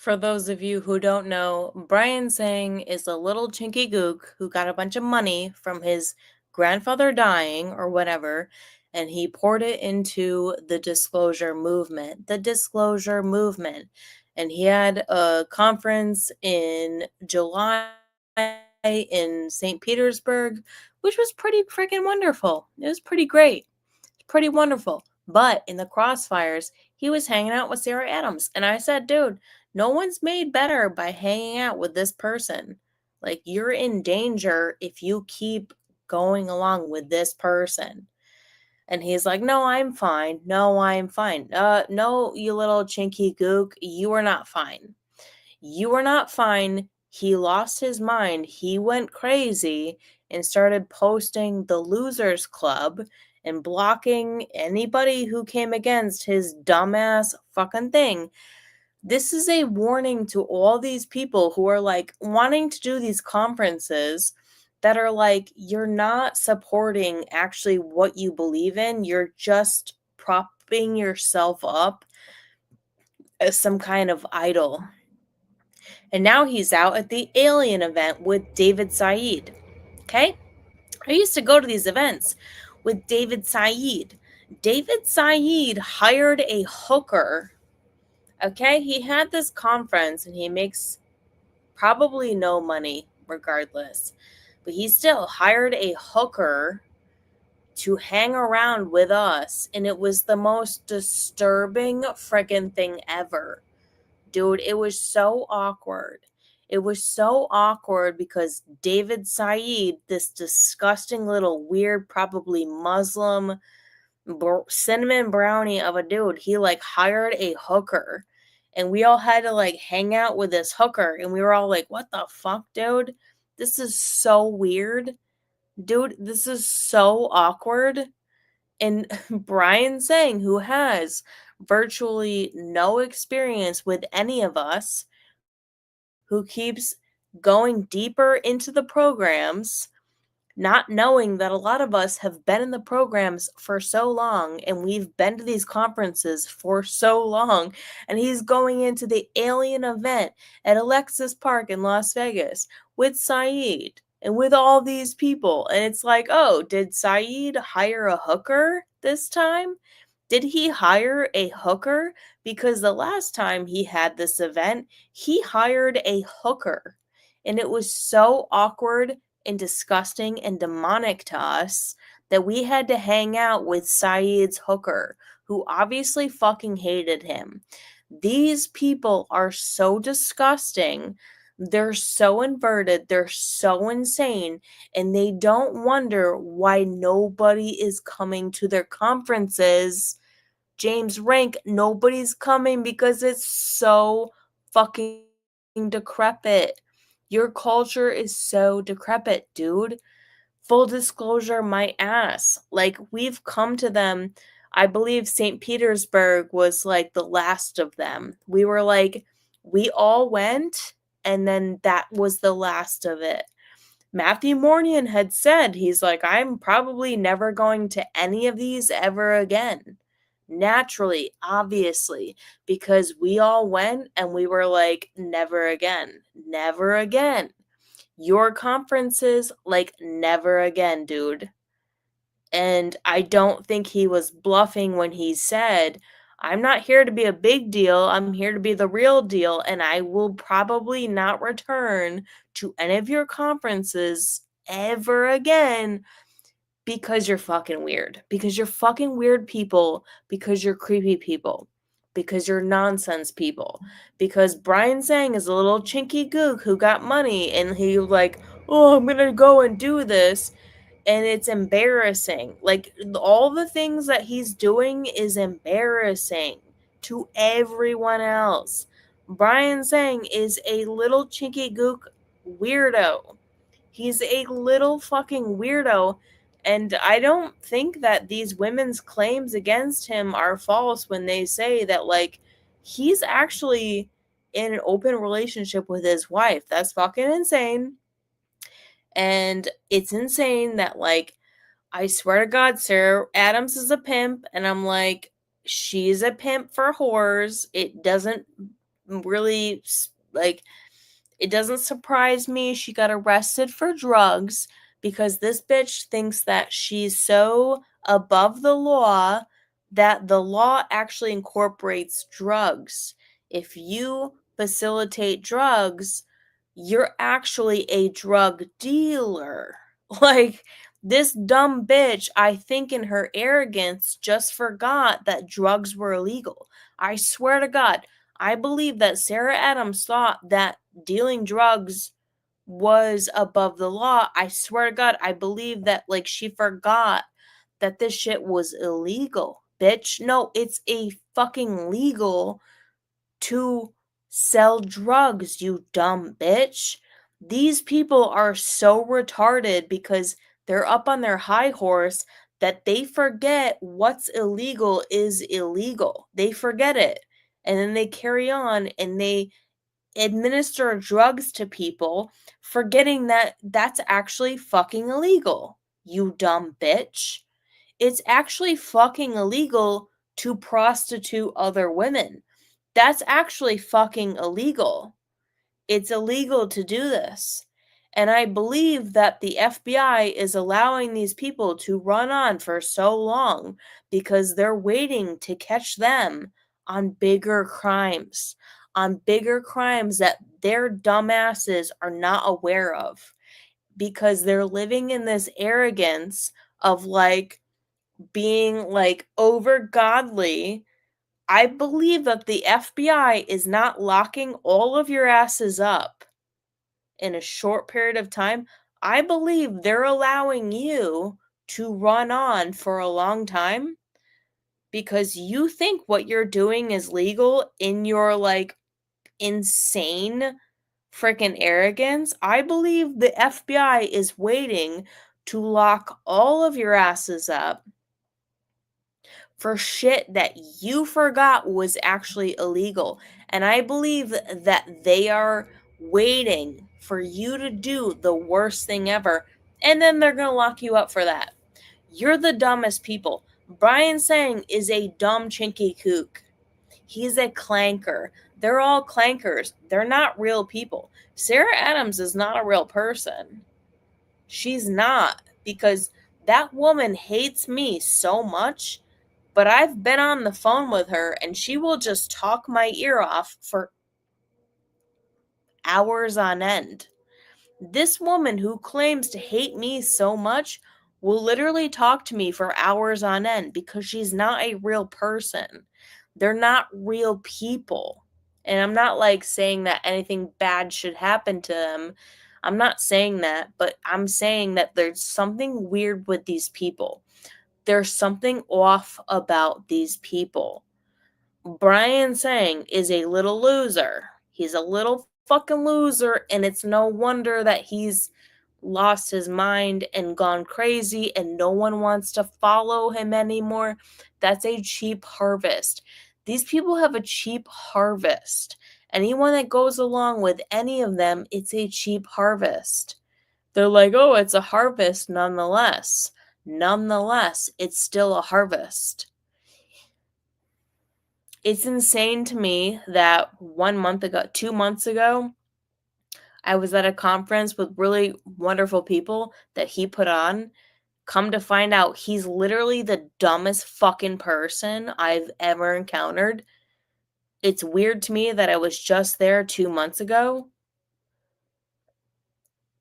For those of you who don't know, Brian Tseng is a little chinky gook who got a bunch of money from his grandfather dying or whatever, and he poured it into the disclosure movement. The disclosure movement. And he had a conference in July in St. Petersburg, which was pretty freaking wonderful. It was pretty great. Pretty wonderful. But in the crossfires, he was hanging out with Sarah Adams. And I said, dude, no one's made better by hanging out with this person. Like, you're in danger if you keep going along with this person. And he's like, no, I'm fine. No, I'm fine. No, you little chinky gook. You are not fine. You are not fine. He lost his mind. He went crazy and started posting the Losers Club and blocking anybody who came against his dumbass fucking thing. This is a warning to all these people who are like wanting to do these conferences that are like, you're not supporting actually what you believe in. You're just propping yourself up as some kind of idol. And now he's out at the Alien event with David Said. Okay? I used to go to these events with David Said. David Said hired a hooker. Okay? He had this conference and he makes probably no money regardless. But he still hired a hooker to hang around with us. And it was the most disturbing freaking thing ever. Dude, it was so awkward. It was so awkward because David Said, this disgusting little weird, probably Muslim cinnamon brownie of a dude, he like hired a hooker. And we all had to like hang out with this hooker. And we were all like, what the fuck, dude? This is so weird. Dude, this is so awkward. And Brian Tseng, who has virtually no experience with any of us, who keeps going deeper into the programs, not knowing that a lot of us have been in the programs for so long and we've been to these conferences for so long. And he's going into the Alien event at Alexis Park in Las Vegas with Saeed and with all these people. And it's like, oh, did Saeed hire a hooker this time? Did he hire a hooker? Because the last time he had this event, he hired a hooker. And it was so awkward and disgusting and demonic to us that we had to hang out with Saeed's hooker, who obviously fucking hated him. These people are so disgusting. They're so inverted. They're so insane. And they don't wonder why nobody is coming to their conferences. James Rank, nobody's coming because it's so fucking decrepit. Your culture is so decrepit, dude. Full disclosure, my ass. Like, we've come to them. I believe St. Petersburg was like the last of them. We were like, we all went, and then that was the last of it. Matthew Mornian had said, he's like, I'm probably never going to any of these ever again. Naturally, obviously, because we all went and we were like, never again, never again. Your conferences, like, never again, dude. And I don't think he was bluffing when he said, I'm not here to be a big deal. I'm here to be the real deal. And I will probably not return to any of your conferences ever again because you're fucking weird. Because you're fucking weird people. Because you're creepy people. Because you're nonsense people. Because Brian Tseng is a little chinky gook who got money and he like, oh, I'm gonna go and do this. And it's embarrassing. Like, all the things that he's doing is embarrassing to everyone else. Brian Tseng is a little chinky gook weirdo. He's a little fucking weirdo. And I don't think that these women's claims against him are false when they say that, like, he's actually in an open relationship with his wife. That's fucking insane. And it's insane that, like, I swear to God, Sarah Adams is a pimp. And I'm like, she's a pimp for whores. It doesn't really, like, it doesn't surprise me she got arrested for drugs because this bitch thinks that she's so above the law that the law actually incorporates drugs. If you facilitate drugs, you're actually a drug dealer. Like, this dumb bitch, I think in her arrogance, just forgot that drugs were illegal. I swear to God, I believe that Sarah Adams thought that dealing drugs was above the law. I swear to God, I believe that, like, she forgot that this shit was illegal. Bitch, no, it's a fucking legal to sell drugs, you dumb bitch. These people are so retarded because they're up on their high horse that they forget what's illegal is illegal. They forget it. And then they carry on and they administer drugs to people, forgetting that that's actually fucking illegal. You dumb bitch. It's actually fucking illegal to prostitute other women. That's actually fucking illegal. It's illegal to do this. And I believe that the FBI is allowing these people to run on for so long because they're waiting to catch them on bigger crimes that their dumbasses are not aware of because they're living in this arrogance of like being like over godly. I believe that the FBI is not locking all of your asses up in a short period of time. I believe they're allowing you to run on for a long time because you think what you're doing is legal in your like insane freaking arrogance. I believe the FBI is waiting to lock all of your asses up for shit that you forgot was actually illegal. And I believe that they are waiting for you to do the worst thing ever, and then they're going to lock you up for that. You're the dumbest people. Brian Sang is a dumb chinky kook. He's a clanker. They're all clankers. They're not real people. Sarah Adams is not a real person. She's not, because that woman hates me so much, but I've been on the phone with her and she will just talk my ear off for hours on end. This woman who claims to hate me so much will literally talk to me for hours on end because she's not a real person. They're not real people. And I'm not like saying that anything bad should happen to them. I'm not saying that, but I'm saying that there's something weird with these people. There's something off about these people. Brian Sang is a little loser. He's a little fucking loser, and it's no wonder that he's lost his mind and gone crazy, and no one wants to follow him anymore. That's a cheap harvest. These people have a cheap harvest. Anyone that goes along with any of them, it's a cheap harvest. They're like, oh, it's a harvest nonetheless. Nonetheless, it's still a harvest. It's insane to me that 1 month ago, 2 months ago, I was at a conference with really wonderful people that he put on. Come to find out, he's literally the dumbest fucking person I've ever encountered. It's weird to me that I was just there 2 months ago,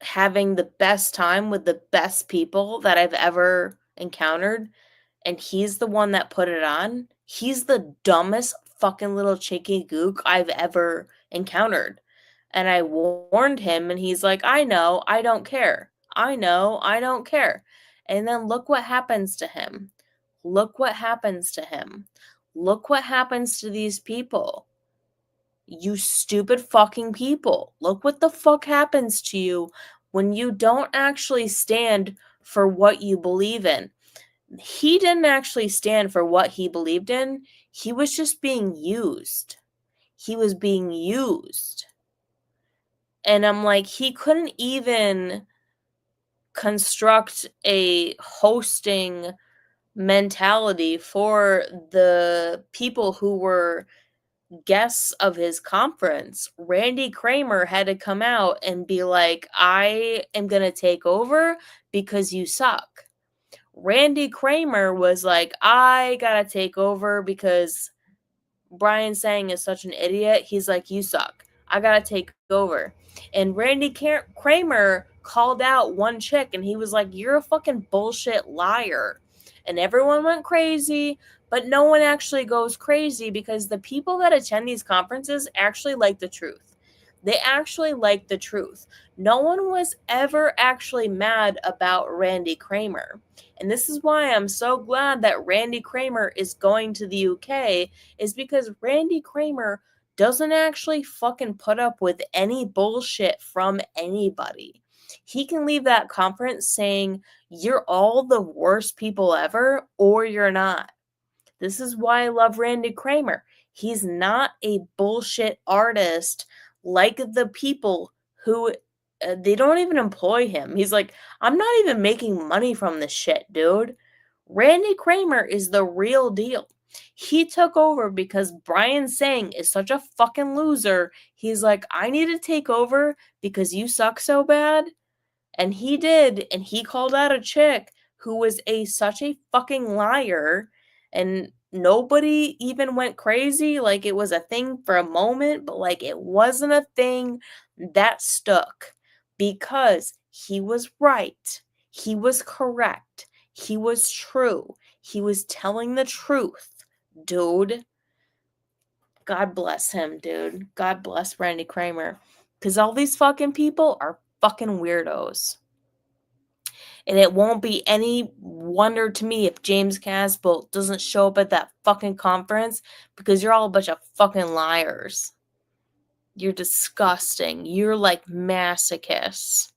having the best time with the best people that I've ever encountered, and he's the one that put it on. He's the dumbest fucking little cheeky gook I've ever encountered. And I warned him, and he's like, I know, I don't care. I know, I don't care. And then look what happens to him. Look what happens to him. Look what happens to these people. You stupid fucking people. Look what the fuck happens to you when you don't actually stand for what you believe in. He didn't actually stand for what he believed in. He was just being used. He was being used. And I'm like, he couldn't even construct a hosting mentality for the people who were guests of his conference, Randy Kramer had to come out and be like, I am going to take over because you suck. Randy Kramer was like, I got to take over because Brian Tseng is such an idiot. He's like, you suck. I got to take over. And Randy Kramer called out one chick and he was like, you're a fucking bullshit liar. And everyone went crazy, but no one actually goes crazy because the people that attend these conferences actually like the truth. They actually like the truth. No one was ever actually mad about Randy Kramer. And this is why I'm so glad that Randy Kramer is going to the UK, is because Randy Kramer doesn't actually fucking put up with any bullshit from anybody. He can leave that conference saying, you're all the worst people ever, or you're not. This is why I love Randy Kramer. He's not a bullshit artist like the people who they don't even employ him. He's like, I'm not even making money from this shit, dude. Randy Kramer is the real deal. He took over because Brian Tseng is such a fucking loser. He's like, I need to take over because you suck so bad. And he did, and he called out a chick who was such a fucking liar, and nobody even went crazy. Like, it was a thing for a moment, but like it wasn't a thing that stuck because he was right. He was correct. He was true. He was telling the truth, dude. God bless him, dude. God bless Randy Kramer. Because all these fucking people are fucking weirdos. And it won't be any wonder to me if James Casbolt doesn't show up at that fucking conference because you're all a bunch of fucking liars. You're disgusting. You're like masochists.